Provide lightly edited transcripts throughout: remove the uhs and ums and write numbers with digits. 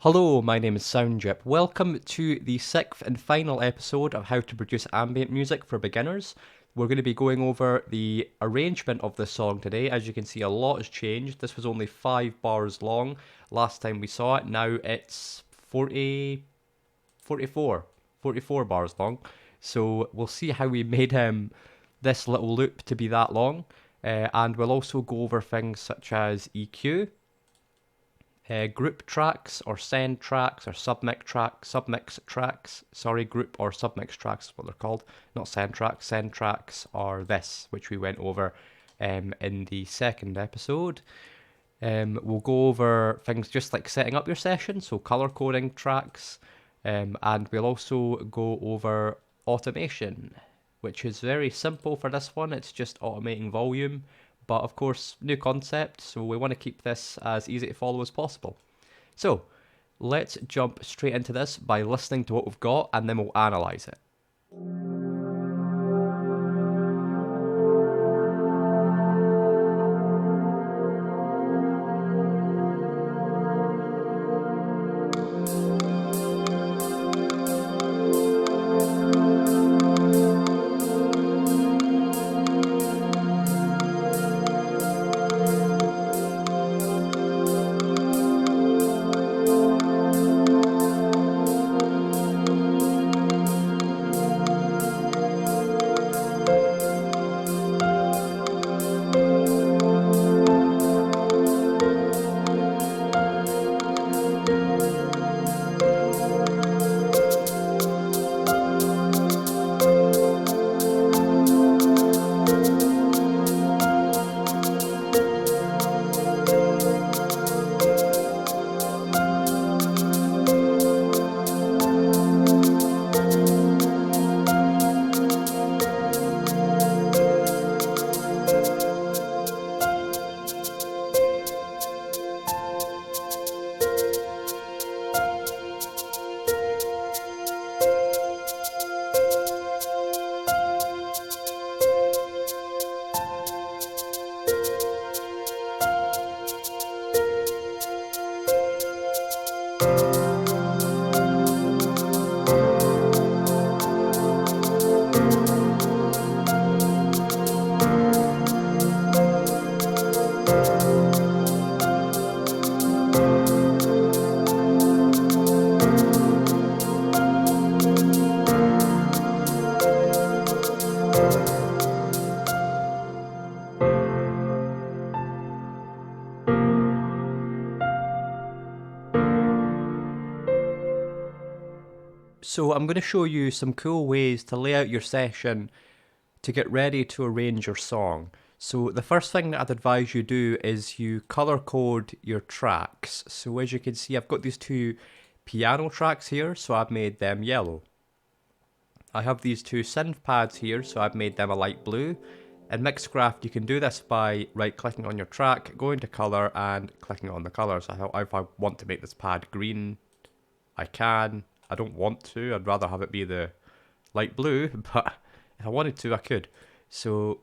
Hello, my name is Soundjip. Welcome to the sixth and final episode of How to Produce Ambient Music for Beginners. We're going to be going over the arrangement of this song today. As you can see, a lot has changed. This was only 5 bars long last time we saw it. Now it's 44 bars long. So we'll see how we made this little loop to be that long. And we'll also go over things such as EQ, group tracks or send tracks or submix tracks. Sorry, group or submix tracks is what they're called, not send tracks. Send tracks are this, which we went over in the second episode. We'll go over things just like setting up your session, so color coding tracks, and we'll also go over automation, which is very simple for this one. It's just automating volume, but of course, new concept, so we want to keep this as easy to follow as possible. So, let's jump straight into this by listening to what we've got and then we'll analyze it. So I'm going to show you some cool ways to lay out your session to get ready to arrange your song. So the first thing that I'd advise you do is you color code your tracks. So as you can see, I've got these two piano tracks here, so I've made them yellow. I have these two synth pads here, so I've made them a light blue. In Mixcraft, you can do this by right-clicking on your track, going to color, and clicking on the color. So if I want to make this pad green, I can. I don't want to. I'd rather have it be the light blue, but if I wanted to, I could. So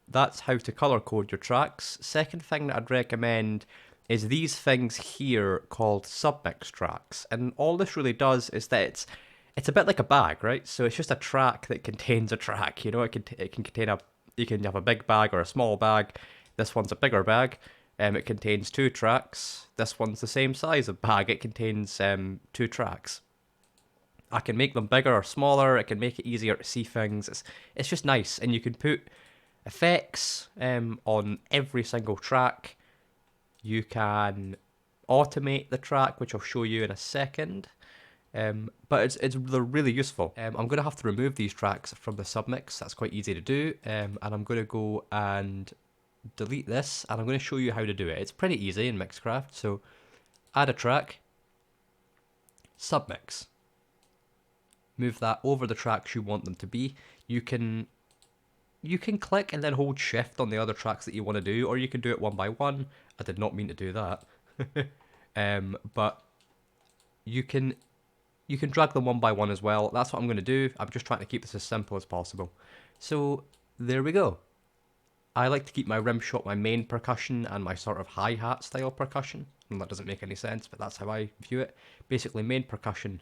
that's how to color code your tracks. Second thing that I'd recommend is these things here called submix tracks. And all this really does is that it's a bit like a bag, right? So it's just a track that contains a track. You know, it can contain you can have a big bag or a small bag. This one's a bigger bag. It contains 2 tracks. This one's the same size of bag. It contains 2 tracks. I can make them bigger or smaller. It can make it easier to see things. It's just nice, and you can put effects on every single track. You can automate the track, which I'll show you in a second. But they're really useful. I'm going to have to remove these tracks from the submix. That's quite easy to do. And I'm going to go and delete this, and I'm going to show you how to do it. It's pretty easy in Mixcraft. So add a track, submix. Move that over the tracks you want them to be. You can click and then hold shift on the other tracks that you want to do, or you can do it one by one. I did not mean to do that. But you can drag them one by one as well. That's what I'm going to do. I'm just trying to keep this as simple as possible. So there we go. I like to keep my rim shot my main percussion and my sort of hi-hat style percussion. And that doesn't make any sense, but that's how I view it. Basically, main percussion,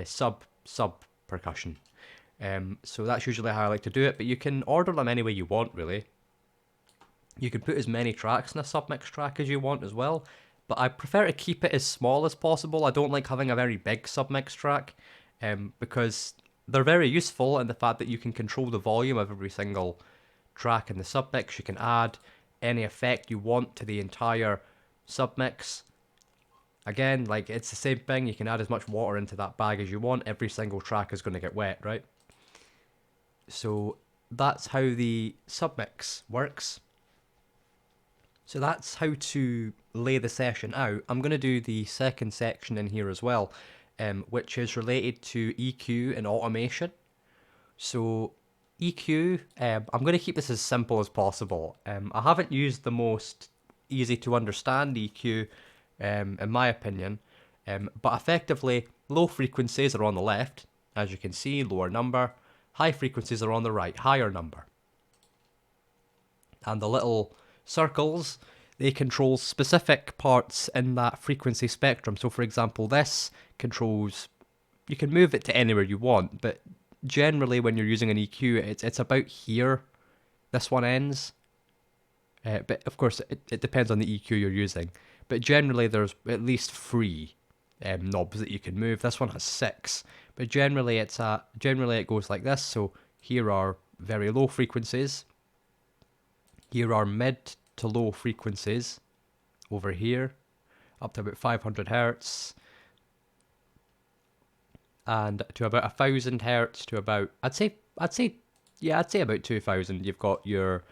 sub percussion. So that's usually how I like to do it, but you can order them any way you want, really. You can put as many tracks in a submix track as you want as well, but I prefer to keep it as small as possible. I don't like having a very big submix track, because they're very useful in the fact that you can control the volume of every single track in the submix. You can add any effect you want to the entire submix. Again, like, it's the same thing. You can add as much water into that bag as you want. Every single track is going to get wet, right? So that's how the submix works. So that's how to lay the session out. I'm going to do the second section in here as well, which is related to EQ and automation. So EQ, I'm going to keep this as simple as possible. I haven't used the most easy to understand EQ, in my opinion, but effectively low frequencies are on the left, as you can see, lower number. High frequencies are on the right, higher number. And the little circles, they control specific parts in that frequency spectrum. So for example, this controls, you can move it to anywhere you want, but generally when you're using an EQ, it's about here this one ends. But of course, it depends on the EQ you're using. But generally there's at least 3 knobs that you can move. This one has 6. But generally it goes like this. So here are very low frequencies. Here are mid to low frequencies over here, up to about 500 hertz, and to about 1,000 hertz to about I'd say about 2,000. You've got your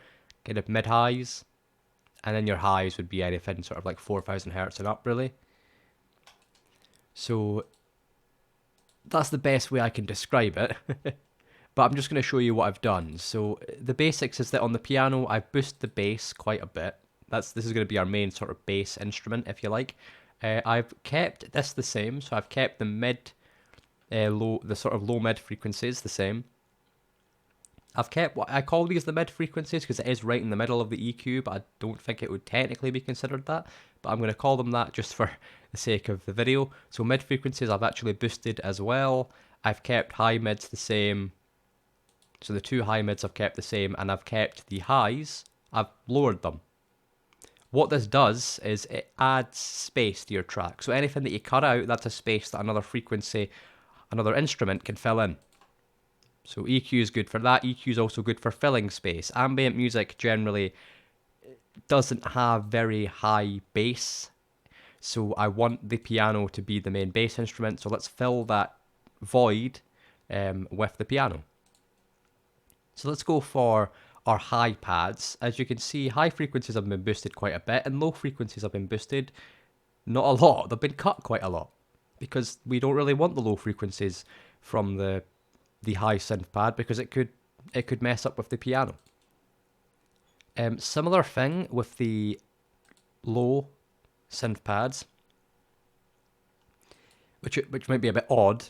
kind of mid highs, and then your highs would be anything sort of like 4,000 hertz and up, really. So that's the best way I can describe it. But I'm just going to show you what I've done. So the basics is that on the piano, I've boosted the bass quite a bit. This is going to be our main sort of bass instrument, if you like. I've kept this the same, so I've kept the sort of low mid frequencies the same. I've kept what I call these the mid frequencies because it is right in the middle of the EQ, but I don't think it would technically be considered that. But I'm going to call them that just for the sake of the video. So mid frequencies I've actually boosted as well. I've kept high mids the same. So the 2 high mids I've kept the same, and I've kept the highs, I've lowered them. What this does is it adds space to your track. So anything that you cut out, that's a space that another frequency, another instrument can fill in. So EQ is good for that. EQ is also good for filling space. Ambient music generally doesn't have very high bass. So I want the piano to be the main bass instrument. So let's fill that void with the piano. So let's go for our high pads. As you can see, high frequencies have been boosted quite a bit, and low frequencies have been boosted not a lot. They've been cut quite a lot, because we don't really want the low frequencies from the high synth pad, because it could mess up with the piano. Similar thing with the low synth pads, which might be a bit odd.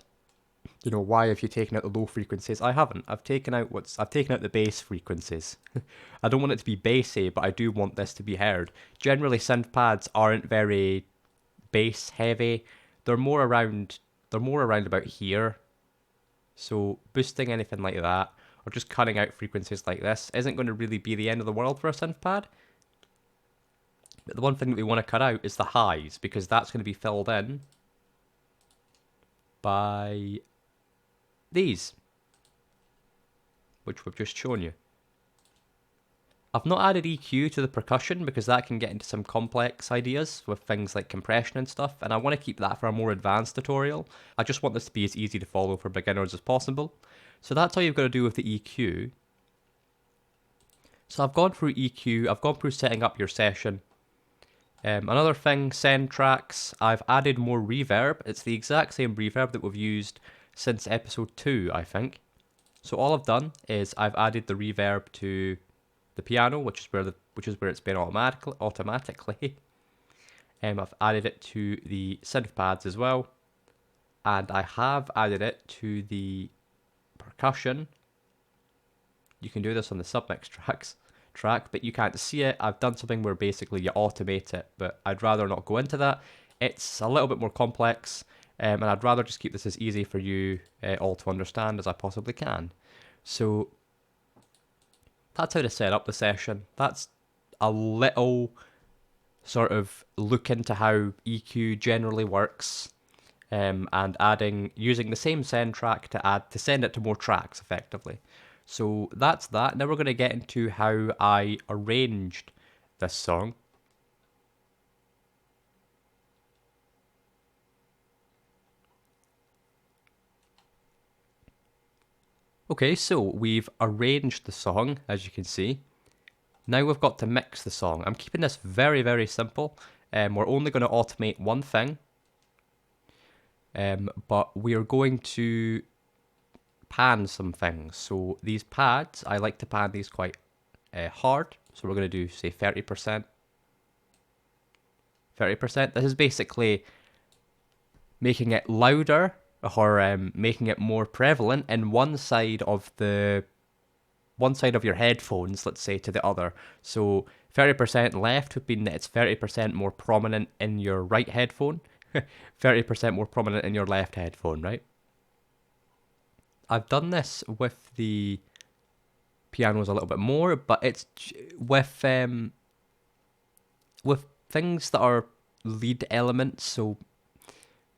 You know, why have you taken out the low frequencies? I haven't. I've taken out the bass frequencies. I don't want it to be bassy, but I do want this to be heard. Generally, synth pads aren't very bass heavy. They're more around about here. So boosting anything like that, or just cutting out frequencies like this, isn't going to really be the end of the world for a synth pad. But the one thing that we want to cut out is the highs, because that's going to be filled in by these, which we've just shown you. I've not added EQ to the percussion because that can get into some complex ideas with things like compression and stuff, and I want to keep that for a more advanced tutorial. I just want this to be as easy to follow for beginners as possible. So that's all you've got to do with the EQ. So I've gone through EQ, I've gone through setting up your session. Another thing, send tracks. I've added more reverb. It's the exact same reverb that we've used since episode 2, I think. So all I've done is I've added the reverb to the piano, which is where it's been automatically. I've added it to the synth pads as well, and I have added it to the percussion. You can do this on the submix tracks. track, but you can't see it. I've done something where basically you automate it, but I'd rather not go into that. It's a little bit more complex, and I'd rather just keep this as easy for you all to understand as I possibly can. So that's how to set up the session. That's a little sort of look into how EQ generally works, and using the same send track to send it to more tracks effectively. So that's that. Now we're going to get into how I arranged this song. Okay, so we've arranged the song, as you can see. Now we've got to mix the song. I'm keeping this very, very simple. We're only going to automate one thing. But we are going to pan some things. So these pads, I like to pan these quite hard. So we're going to do, say, 30%. 30%. This is basically making it louder or making it more prevalent in one side of your headphones, let's say, to the other. So 30% left would mean that it's 30% more prominent in your right headphone, 30% more prominent in your left headphone, right? I've done this with the pianos a little bit more, but it's with things that are lead elements, so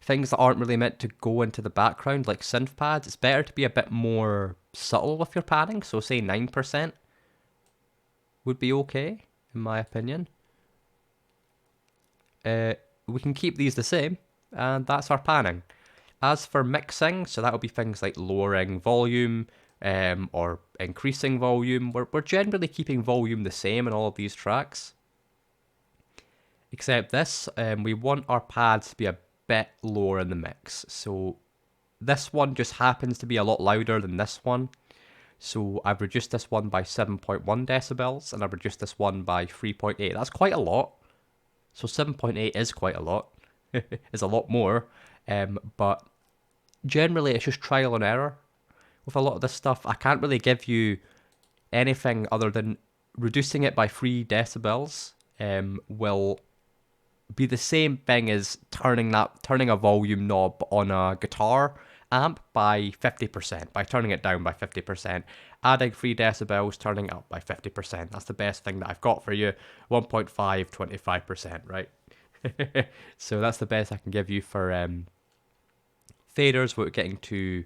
things that aren't really meant to go into the background, like synth pads. It's better to be a bit more subtle with your padding, so say 9% would be okay, in my opinion. We can keep these the same, and that's our panning. As for mixing, so that'll be things like lowering volume or increasing volume. We're generally keeping volume the same in all of these tracks. Except this, we want our pads to be a bit lower in the mix. So this one just happens to be a lot louder than this one. So I've reduced this one by 7.1 decibels and I've reduced this one by 3.8. That's quite a lot. So 7.8 is quite a lot. It's a lot more. But generally it's just trial and error. With a lot of this stuff, I can't really give you anything other than reducing it by 3 decibels will be the same thing as turning a volume knob on a guitar amp by 50%, by turning it down by 50%, adding 3 decibels, turning it up by 50%. That's the best thing that I've got for you. 1.5, 25%, right? So that's the best I can give you for faders without getting too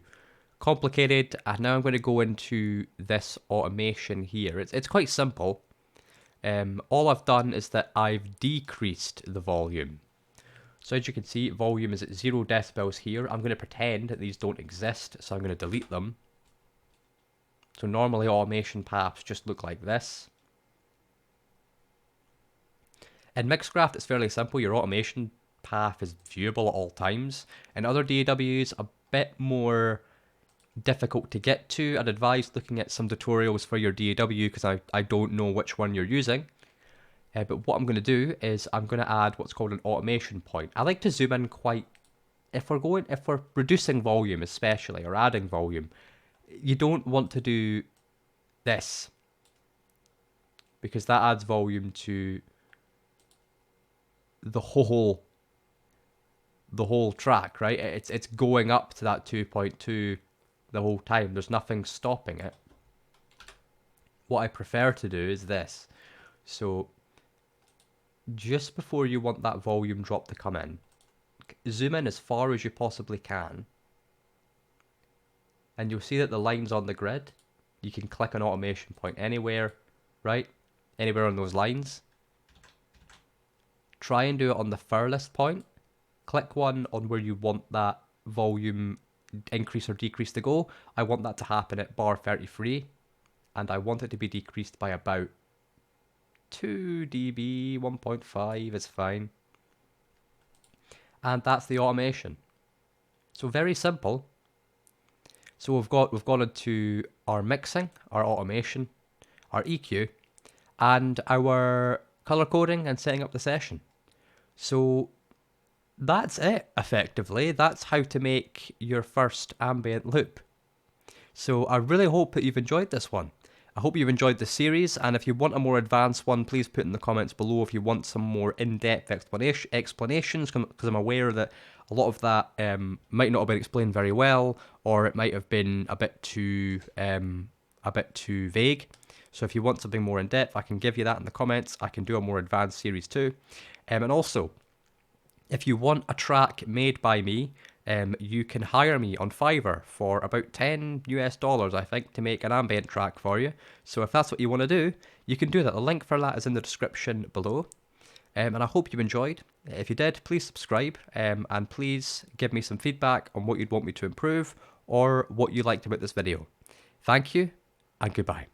complicated. And now I'm going to go into this automation here. It's quite simple. All I've done is that I've decreased the volume. So as you can see, volume is at 0 decibels here. I'm going to pretend that these don't exist, so I'm going to delete them. So normally automation paths just look like this. In Mixcraft, it's fairly simple. Your automation path is viewable at all times. In other DAWs, a bit more difficult to get to. I'd advise looking at some tutorials for your DAW because I don't know which one you're using. But what I'm going to do is I'm going to add what's called an automation point. I like to zoom in quite, if we're reducing volume especially, or adding volume, you don't want to do this because that adds volume to the whole track, right? It's going up to that 2.2 the whole time. There's nothing stopping it. What I prefer to do is this. So just before you want that volume drop to come in, zoom in as far as you possibly can, and you'll see that the lines on the grid, you can click an automation point anywhere, right? Anywhere on those lines. Try and do it on the furthest point. Click one on where you want that volume increase or decrease to go. I want that to happen at bar 33, and I want it to be decreased by about 2 dB, 1.5 is fine. And that's the automation. So very simple. So we've gone into our mixing, our automation, our EQ, and our color coding and setting up the session. So that's it, effectively. That's how to make your first ambient loop. So I really hope that you've enjoyed this one. I hope you've enjoyed the series, and if you want a more advanced one, please put in the comments below if you want some more in-depth explanations, because I'm aware that a lot of that might not have been explained very well, or it might have been a bit too vague. So if you want something more in depth, I can give you that in the comments. I can do a more advanced series too. And also, if you want a track made by me, you can hire me on Fiverr for about $10 I think, to make an ambient track for you. So if that's what you want to do, you can do that. The link for that is in the description below. And I hope you enjoyed. If you did, please subscribe, and please give me some feedback on what you'd want me to improve or what you liked about this video. Thank you, and goodbye.